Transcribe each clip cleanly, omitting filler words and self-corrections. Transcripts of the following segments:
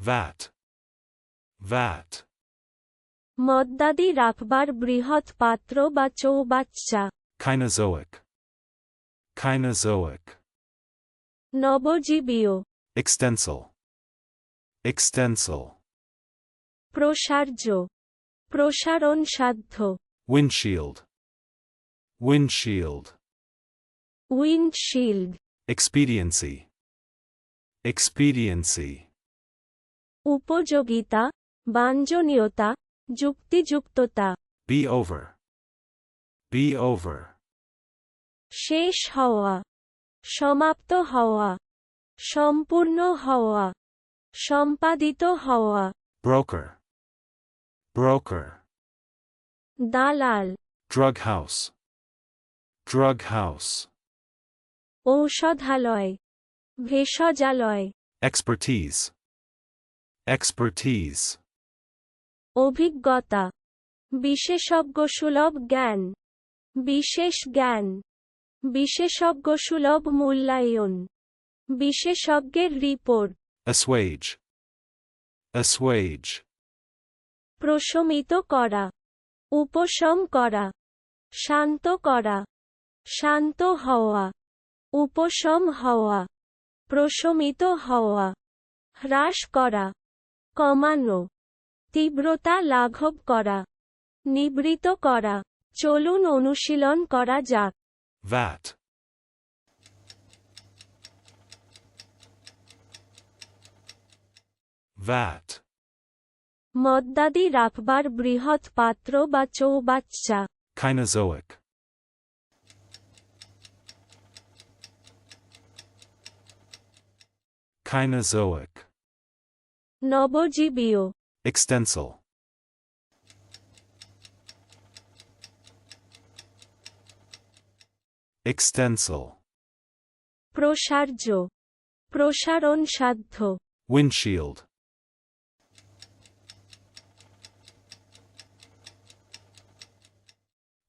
vat, vat, মদ্যাদি রাখবার বৃহৎ পাত্র বা চৌবাচ্চা। Cainozoic, Cainozoic, নবজীবীয়। extensile, extensile, প্রসার্য, প্রসারণ সাধ্য। windshield, windshield, windshield. expediency, expediency, উপযোগিতা, বাঞ্ছনীয়তা, যুক্তিযুক্ততা। be over, be over, শেষ হওয়া, সমাপ্ত হওয়া, সম্পূর্ণ হওয়া, সম্পাদিত হওয়া। broker, broker, দালাল। drug house, drug house, ঔষধালয়, ভেষজালয়। expertise, expertise, অভিজ্ঞতা, বিশেষজ্ঞসুলভ জ্ঞান, বিশেষ জ্ঞান, বিশেষজ্ঞসুলভ মূল্যায়ন, বিশেষজ্ঞের রিপোর্ট। assuage, assuage, প্রশমিত করা, উপশম করা, শান্ত করা, শান্ত হওয়া, উপশম হওয়া, প্রশমিত হওয়া, হ্রাস করা, কমানো, তীব্রতা লাঘব করা, নিবৃত করা। চলুন অনুশীলন করা যাক। vat, vat, মদ্যাদি রাখবার বৃহৎ পাত্র বা চৌবাচ্চা। Cainozoic, Cainozoic, নবজীবীয়। extensile, extensile, প্রসার্য, প্রসারণ সাধ্য। windshield,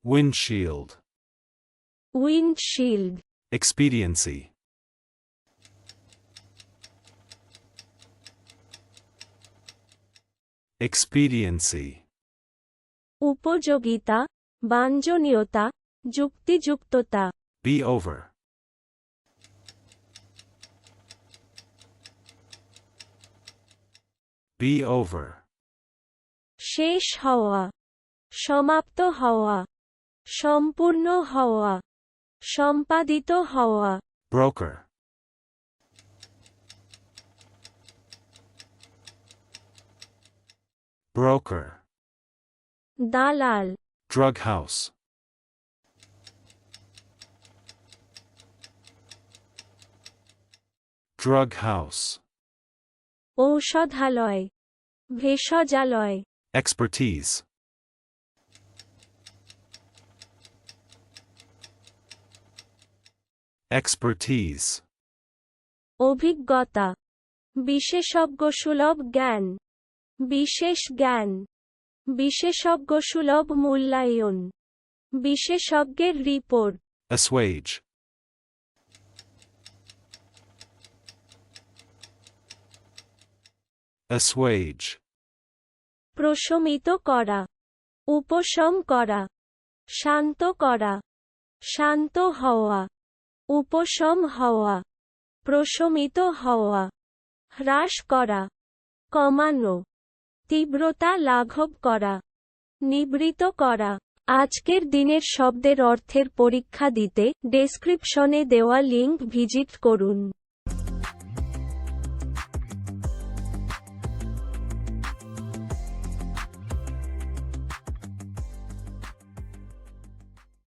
windshield, windshield. expediency, expediency, উপযোগিতা, বাঞ্ছনীয়তা, যুক্তিযুক্ততা। be over, be over, শেষ হওয়া, সমাপ্ত হওয়া, সম্পূর্ণ হওয়া, সম্পাদিত হওয়া। broker, broker, দালাল। drug house, drug house, ঔষধালয়, ভেষজালয়। expertise, expertise, অভিজ্ঞতা, বিশেষজ্ঞসুলভ জ্ঞান, বিশেষ জ্ঞান, বিশেষজ্ঞসুলভ মূল্যায়ন, বিশেষজ্ঞের রিপোর্ট। assuage, assuage, প্রশমিত করা, উপশম করা, শান্ত করা, শান্ত হওয়া, উপশম হওয়া, প্রশমিত হওয়া, হ্রাস করা, কমানো, তীব্রতা লাঘব করা, নিবৃত করা। আজকের দিনের শব্দের অর্থের পরীক্ষা দিতে ডেসক্রিপশনে দেওয়া লিংক ভিজিট করুন।